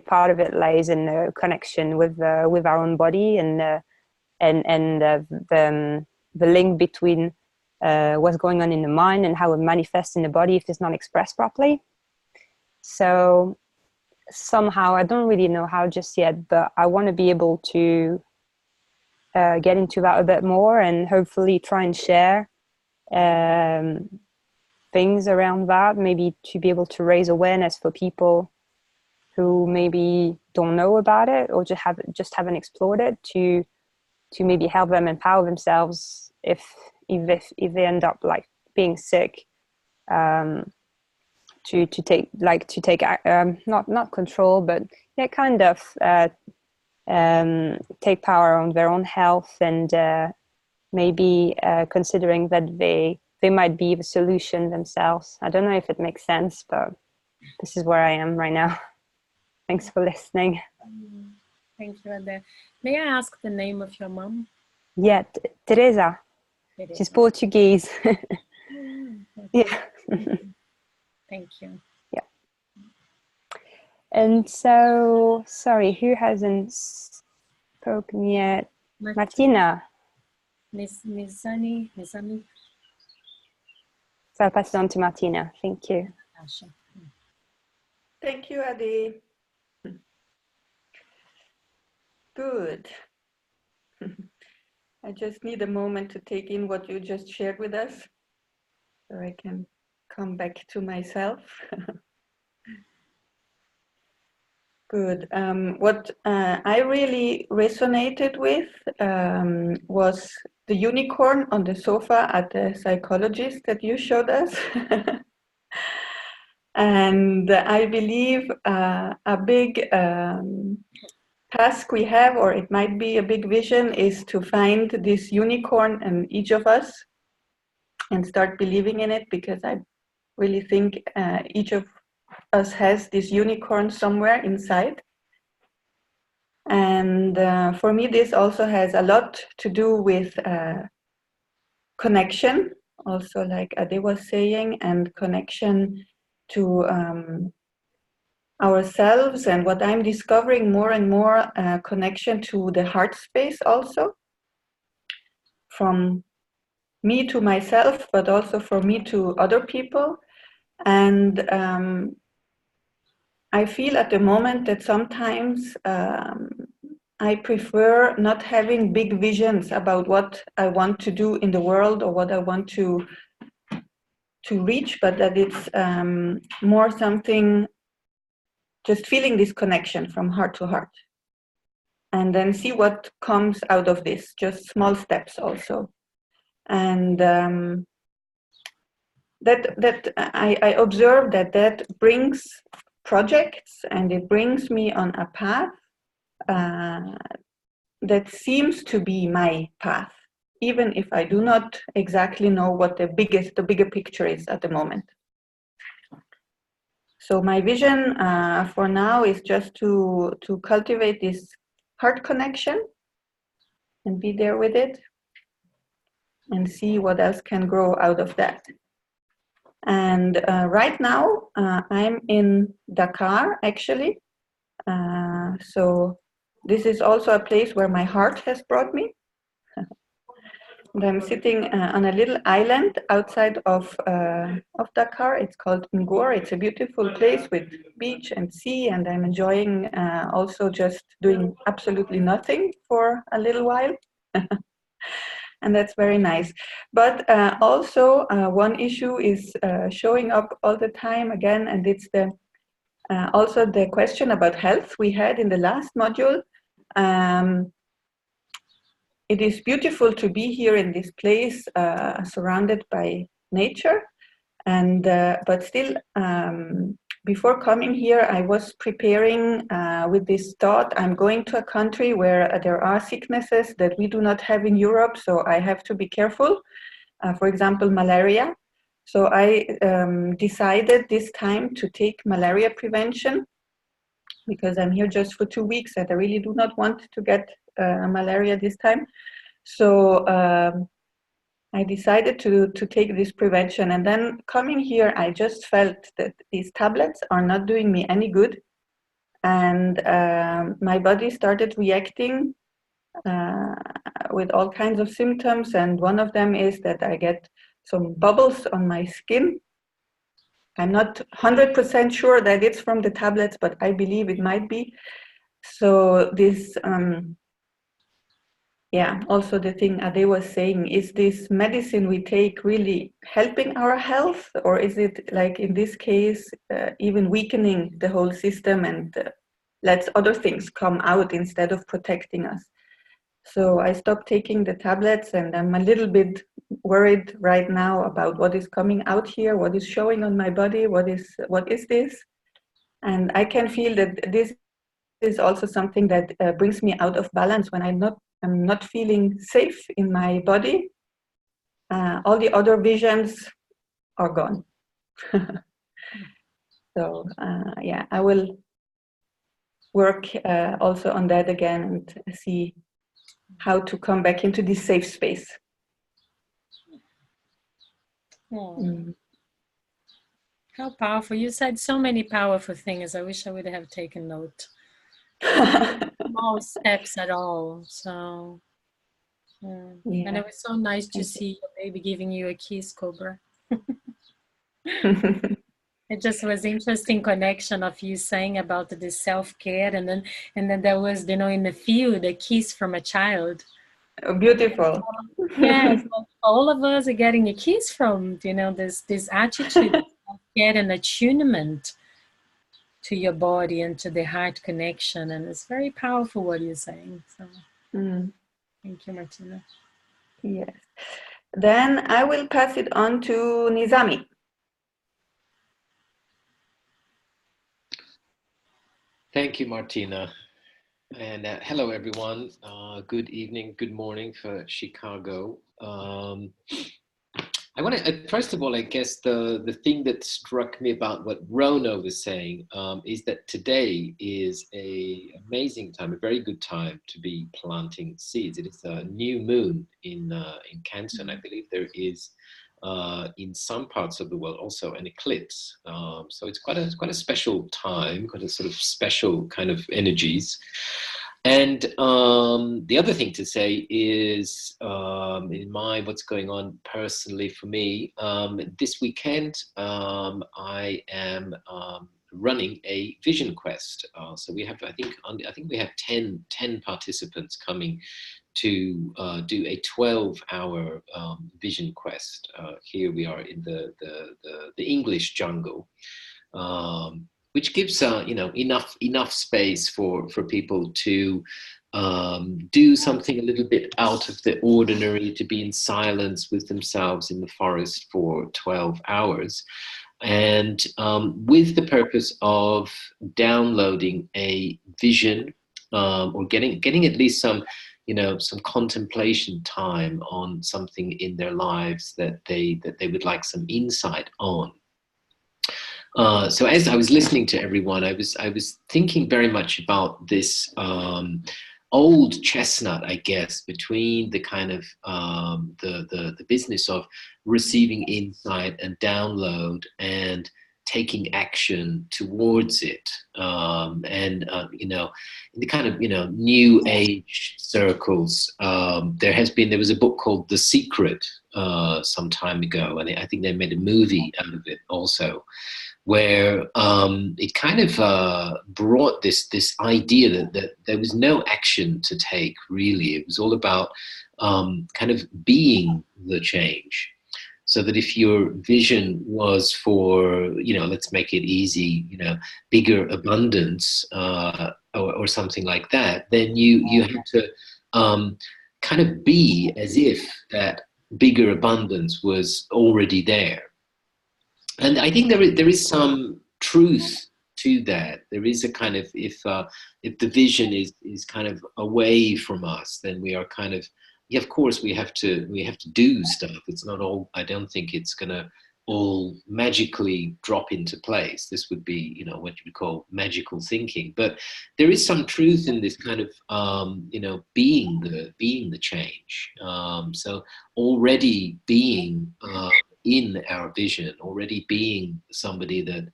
part of it lays in the connection with our own body, and the link between what's going on in the mind and how it manifests in the body if it's not expressed properly. So somehow, I don't really know how just yet, but I want to be able to get into that a bit more, and hopefully try and share things around that, maybe to be able to raise awareness for people who maybe don't know about it, or just haven't explored it, to maybe help them empower themselves if they end up like being sick, to take not control, but yeah, kind of take power on their own health, and maybe considering that they might be the solution themselves. I don't know if it makes sense, but this is where I am right now. Thanks for listening. Thank you, Ade. May I ask the name of your mom? Yeah, Teresa. She's Portuguese. Yeah. Thank you. Yeah. And so, sorry, who hasn't spoken yet? Martina. Mizani. So I'll pass it on to Martina. Thank you. Thank you, Adi. Good. I just need a moment to take in what you just shared with us, so I can come back to myself. Good. What I really resonated with was the unicorn on the sofa at the psychologist that you showed us. And I believe a big task we have, or it might be a big vision, is to find this unicorn in each of us and start believing in it, because I really think each of us has this unicorn somewhere inside. And for me, this also has a lot to do with connection, also like Ade was saying, and connection to ourselves, and what I'm discovering more and more, connection to the heart space also, from me to myself, but also for me to other people. And I feel at the moment that sometimes I prefer not having big visions about what I want to do in the world or what I want to reach, but that it's more something, just feeling this connection from heart to heart, and then see what comes out of this, just small steps also. And that I observe that brings projects, and it brings me on a path that seems to be my path, even if I do not exactly know what the bigger picture is at the moment. So my vision for now is just to cultivate this heart connection and be there with it and see what else can grow out of that. And right now I'm in Dakar, actually. So this is also a place where my heart has brought me. And I'm sitting on a little island outside of Dakar. It's called Ngor. It's a beautiful place with beach and sea, and I'm enjoying also just doing absolutely nothing for a little while. And that's very nice. But also one issue is showing up all the time again, and it's also the question about health we had in the last module. It is beautiful to be here in this place, surrounded by nature, and but still, before coming here, I was preparing with this thought: I'm going to a country where there are sicknesses that we do not have in Europe, so I have to be careful. For example, malaria. So I decided this time to take malaria prevention, because I'm here just for 2 weeks and I really do not want to get malaria this time. So I decided to take this prevention, and then coming here, I just felt that these tablets are not doing me any good, and my body started reacting with all kinds of symptoms, and one of them is that I get some bubbles on my skin. I'm not 100% sure that it's from the tablets, but I believe it might be. So this, also the thing Ade was saying, is this medicine we take really helping our health, or is it, like in this case, even weakening the whole system and lets other things come out instead of protecting us? So I stopped taking the tablets, and I'm a little bit worried right now about what is coming out here, what is showing on my body, what is this? And I can feel that this is also something that brings me out of balance when I'm not feeling safe in my body. All the other visions are gone. So I will work also on that again and see how to come back into this safe space. How powerful. You said so many powerful things. I wish I would have taken note. Small steps at all. So, and it was so nice to see your baby giving you a kiss, Cobra. It just was interesting connection of you saying about the self-care, and then there was, in the field, a kiss from a child. Beautiful. Yes, all of us are getting a kiss from, this attitude of self-care and attunement to your body and to the heart connection, and it's very powerful what you're saying. So, thank you, Martina. Yes. Then I will pass it on to Nizami. Thank you, Martina. And hello, everyone. Good evening, good morning for Chicago. I want to, first of all, I guess the thing that struck me about what Rona was saying is that today is an amazing time, a very good time to be planting seeds. It is a new moon in Cancer, and I believe there is in some parts of the world also an eclipse. So it's quite a special time, quite a sort of special kind of energies. And the other thing to say is, in my what's going on personally for me, this weekend I am running a vision quest. So we have, I think we have 10 participants coming to do a 12-hour vision quest. Here we are in the English jungle. Which gives enough space for people to do something a little bit out of the ordinary, to be in silence with themselves in the forest for 12 hours, and with the purpose of downloading a vision, or getting at least some contemplation time on something in their lives that they would like some insight on. So as I was listening to everyone, I was thinking very much about this old chestnut, I guess, between the kind of the business of receiving insight and download and taking action towards it, in the kind of new age circles, there was a book called The Secret some time ago, and I think they made a movie out of it also, where it kind of brought this idea that there was no action to take, really. It was all about kind of being the change. So that if your vision was for, let's make it easy, bigger abundance or something like that, then you had to kind of be as if that bigger abundance was already there. And I think there is some truth to that. There is a kind of, if the vision is kind of away from us, then we are kind of, yeah, of course we have to do stuff. It's not all, I don't think it's gonna all magically drop into place. This would be, what you would call magical thinking. But there is some truth in this kind of, being the change. So already being in our vision, already being somebody that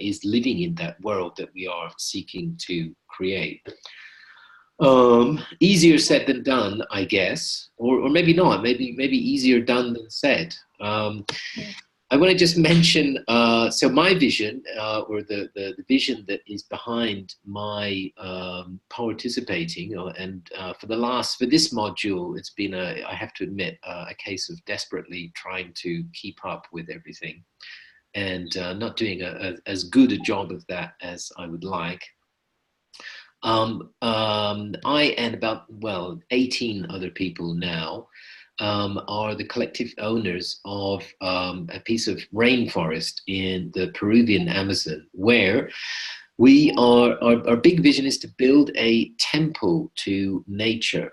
is living in that world that we are seeking to create. Easier said than done, I guess, or maybe not. Maybe easier done than said. I want to just mention, so my vision, or the vision that is behind my participating, and for this module, it's been I have to admit, a case of desperately trying to keep up with everything, and not doing as good a job of that as I would like. I and about 18 other people now are the collective owners of a piece of rainforest in the Peruvian Amazon, where we are. Our big vision is to build a temple to nature.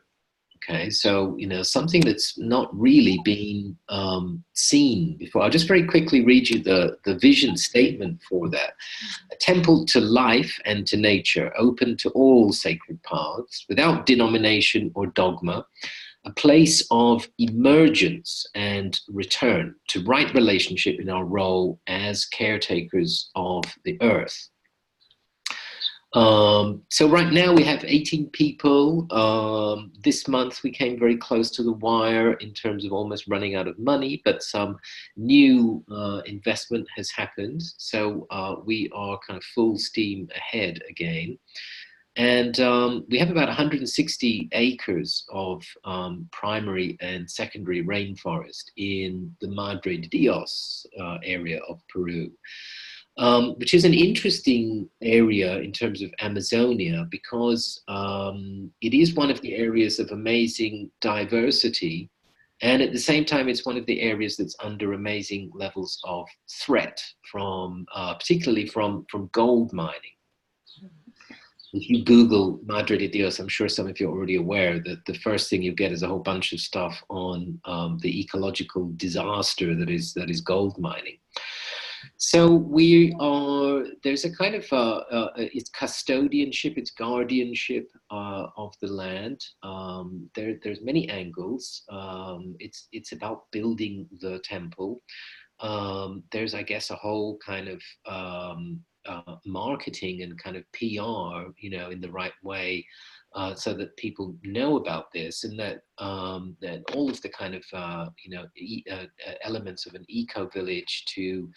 Okay, so something that's not really been seen before. I'll just very quickly read you the vision statement for that. A temple to life and to nature, open to all sacred paths, without denomination or dogma, a place of emergence and return to right relationship in our role as caretakers of the earth. So right now we have 18 people. This month we came very close to the wire in terms of almost running out of money, but some new investment has happened. So we are kind of full steam ahead again. And we have about 160 acres of primary and secondary rainforest in the Madre de Dios area of Peru. Which is an interesting area in terms of Amazonia, because it is one of the areas of amazing diversity, and at the same time it's one of the areas that's under amazing levels of threat from particularly from gold mining. If you Google Madre de Dios, I'm sure some of you are already aware that the first thing you get is a whole bunch of stuff on the ecological disaster that is gold mining. So there's a kind of, it's custodianship, it's guardianship of the land. There's many angles. It's about building the temple. There's, I guess, a whole kind of marketing and kind of PR, in the right way, so that people know about this, and that that all of the kind of elements of an eco village to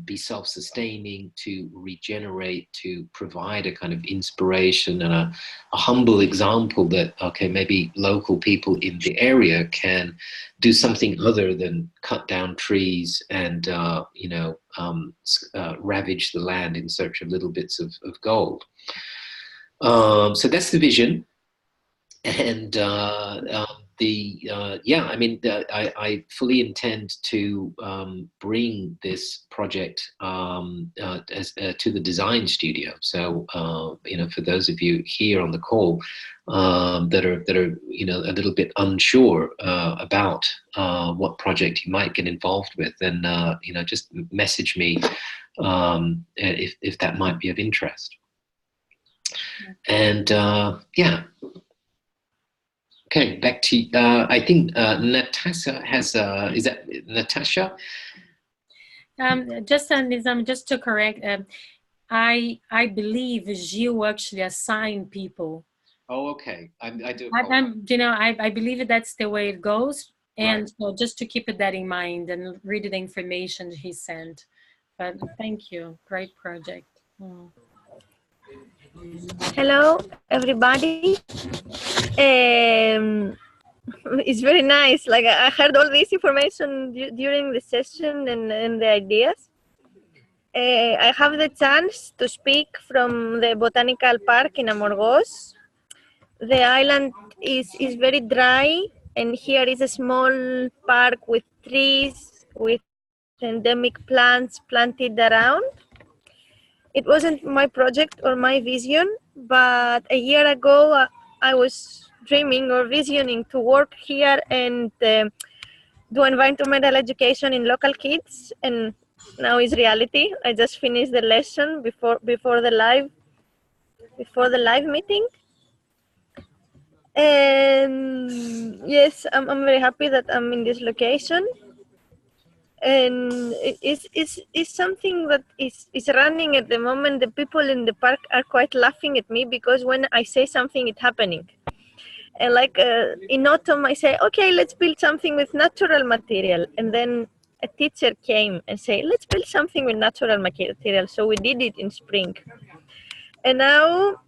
be self-sustaining, to regenerate, to provide a kind of inspiration and a humble example that, okay, maybe local people in the area can do something other than cut down trees and ravage the land in search of little bits of gold. So that's the vision. And I fully intend to bring this project to the design studio. So for those of you here on the call that are a little bit unsure about what project you might get involved with, then just message me if that might be of interest. And okay, back to I think Natasha has. Is that Natasha? Just to correct, I believe Gilles actually assigned people. Oh, okay. I do. I believe that's the way it goes, and Right. so just to keep that in mind and read the information he sent. But thank you, great project. Hello, everybody. It's very nice. Like I heard all this information during the session and the ideas. I have the chance to speak from the botanical park in Amorgos. The island is very dry, and here is a small park with trees, with endemic plants planted around. It wasn't my project or my vision, but a year ago I was dreaming or visioning to work here and do environmental education in local kids, and now it's reality. I just finished the lesson before the live meeting, and yes, I'm very happy that I'm in this location. And it's something that is running at the moment. The people in the park are quite laughing at me because when I say something, it's happening. And like in autumn, I say, okay, let's build something with natural material. And then a teacher came and say, let's build something with natural material. So we did it in spring. And now,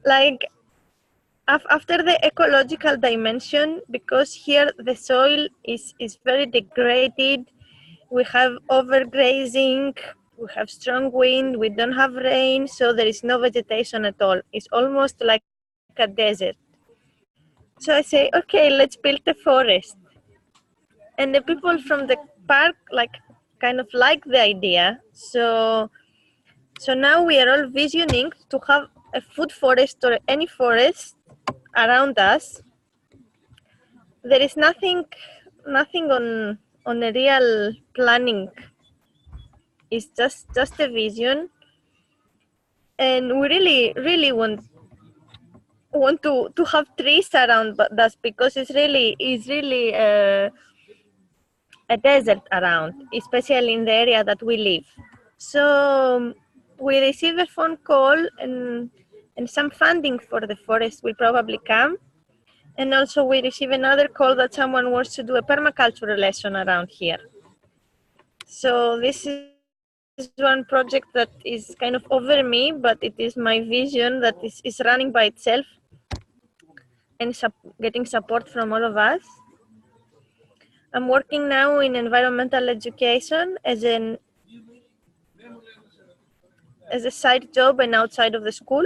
like after the ecological dimension, because here the soil is very degraded, we have overgrazing, we have strong wind, we don't have rain, so there is no vegetation at all. It's almost like a desert. So I say, okay, let's build a forest. And the people from the park kind of like the idea. So now we are all visioning to have a food forest or any forest around us. There is nothing on a real planning. It's just a vision, and we really want to have trees around us because it's really a desert around, especially in the area that we live. So we receive a phone call and some funding for the forest will probably come. And also we receive another call that someone wants to do a permaculture lesson around here. So this is one project that is kind of over me, but it is my vision that is running by itself and getting support from all of us. I'm working now in environmental education as a side job and outside of the school.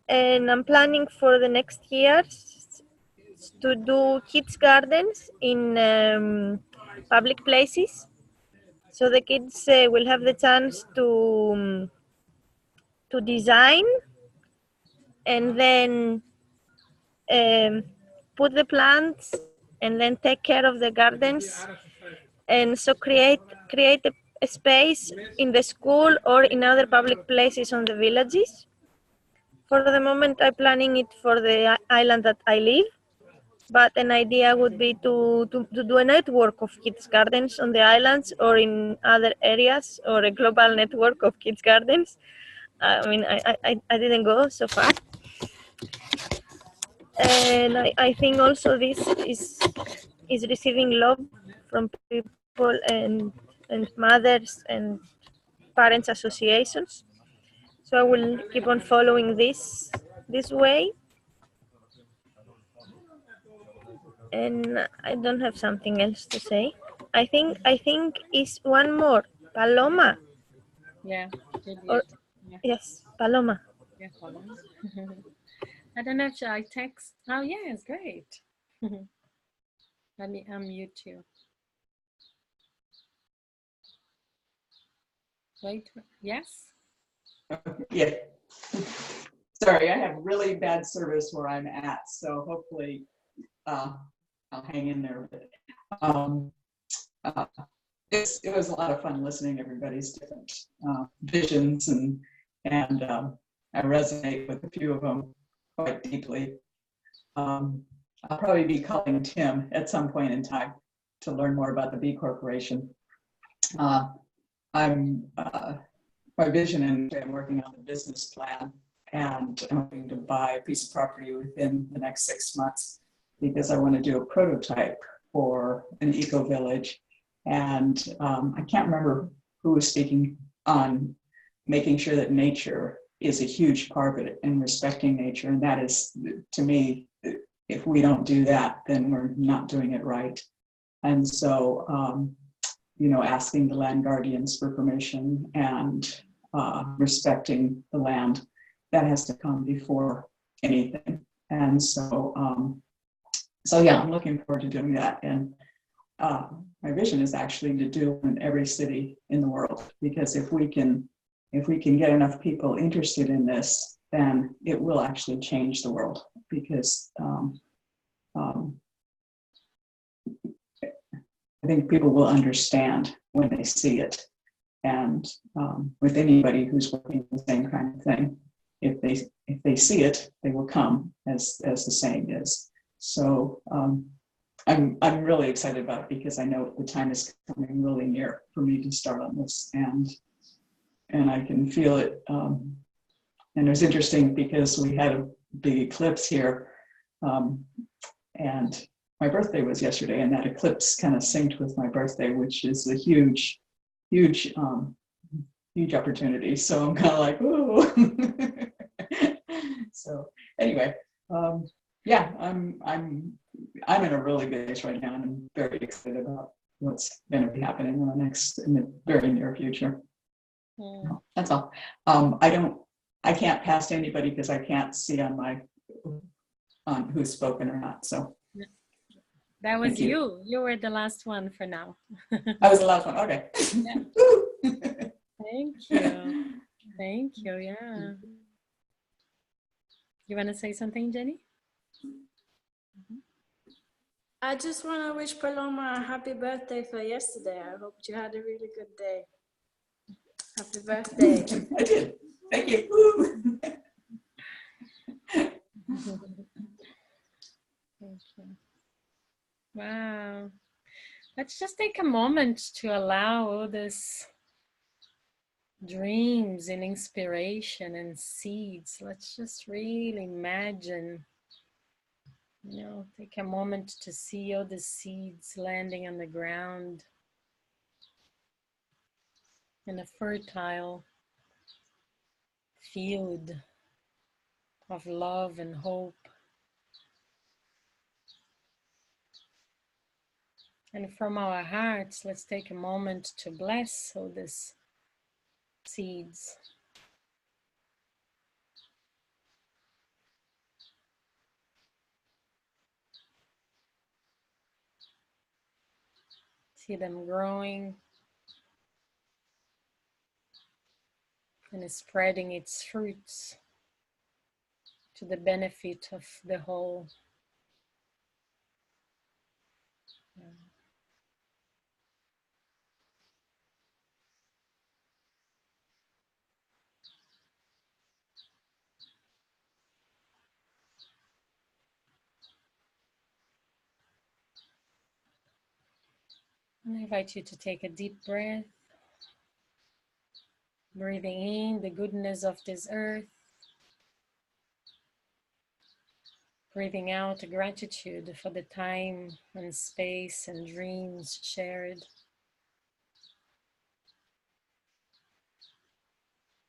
And I'm planning for the next years to do kids gardens in public places. So the kids will have the chance to design and then put the plants and then take care of the gardens, and so create a space in the school or in other public places on the villages. For the moment, I'm planning it for the island that I live. but an idea would be to do a network of kids gardens on the islands or in other areas, or a global network of kids gardens. I mean, I didn't go so far. And I think also this is receiving love from people and mothers and parents associations. So I will keep on following this way. And I don't have something else to say. I think is one more Paloma. Yeah, Or Juliet. Yeah, yes, Paloma. yeah, Paloma. I don't know if I text. Oh, yeah, it's great. Let me unmute you. Wait, yes? Yeah. Sorry, I have really bad service where I'm at, so hopefully I'll hang in there. But uh, it was a lot of fun listening to everybody's different visions, and I resonate with a few of them quite deeply. I'll probably be calling Tim at some point in time to learn more about the B Corporation. My vision, and I'm working on the business plan, and I'm hoping to buy a piece of property within the next 6 months because I want to do a prototype for an eco village. And I can't remember who was speaking on making sure that nature is a huge part of it and respecting nature. And that is, to me, if we don't do that, then we're not doing it right. And so, asking the land guardians for permission and respecting the land, that has to come before anything. And so yeah, I'm looking forward to doing that. And my vision is actually to do in every city in the world, because if we can get enough people interested in this, then it will actually change the world. Because I think people will understand when they see it. And with anybody who's working the same kind of thing, if they see it, they will come, as the saying is. So I'm really excited about it, because I know the time is coming really near for me to start on this, and I can feel it. And it was interesting because we had a big eclipse here, and my birthday was yesterday, and that eclipse kind of synced with my birthday, which is a huge opportunity. So I'm kind of like, ooh. So anyway, yeah, I'm in a really good place right now, and I'm very excited about what's going to be happening in the very near future. Mm. That's all. I can't pass to anybody because I can't see on who's spoken or not. So that was you. You were the last one for now. I was the last one. Okay. Yeah. Thank you. Thank you. Yeah. You want to say something, Jenny? I just want to wish Paloma a happy birthday for yesterday. I hope you had a really good day. Happy birthday. I did. Thank you. Thank you. Wow. Let's just take a moment to allow all this dreams and inspiration and seeds. Let's just really imagine, take a moment to see all the seeds landing on the ground in a fertile field of love and hope. And from our hearts, let's take a moment to bless all these seeds. See them growing and spreading its fruits to the benefit of the whole. I invite you to take a deep breath, breathing in the goodness of this earth, breathing out gratitude for the time and space and dreams shared.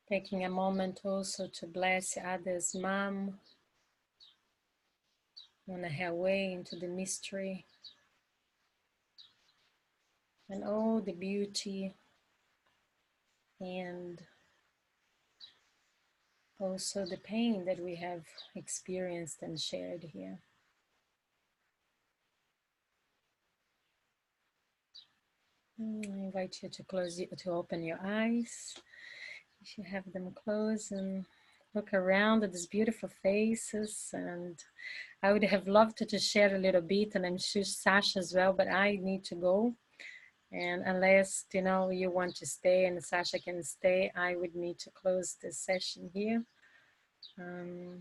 Taking a moment also to bless others' mom on her way into the mystery and all the beauty and also the pain that we have experienced and shared here. I invite you to open your eyes. You should have them closed and look around at these beautiful faces. And I would have loved to share a little bit, and I'm sure Sasha as well, but I need to go. And unless, you know, you want to stay and Sasha can stay, I would need to close this session here.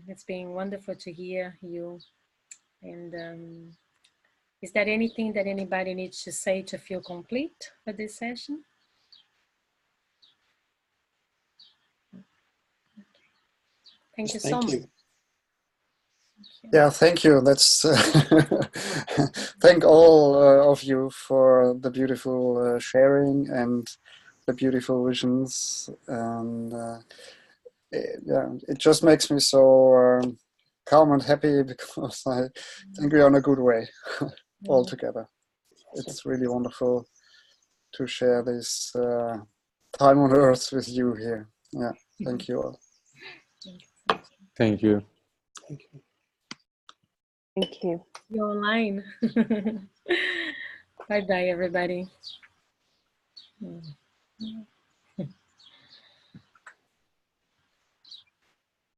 It's been wonderful to hear you. And is there anything that anybody needs to say to feel complete for this session? Thank you so much. Yeah, thank you. That's thank all of you for the beautiful sharing and the beautiful visions. And yeah, it just makes me so calm and happy because I think we're on a good way all together. It's really wonderful to share this time on earth with you here. Yeah, thank you all. Thank you. Thank you. Thank you. You're online. Bye-bye, everybody.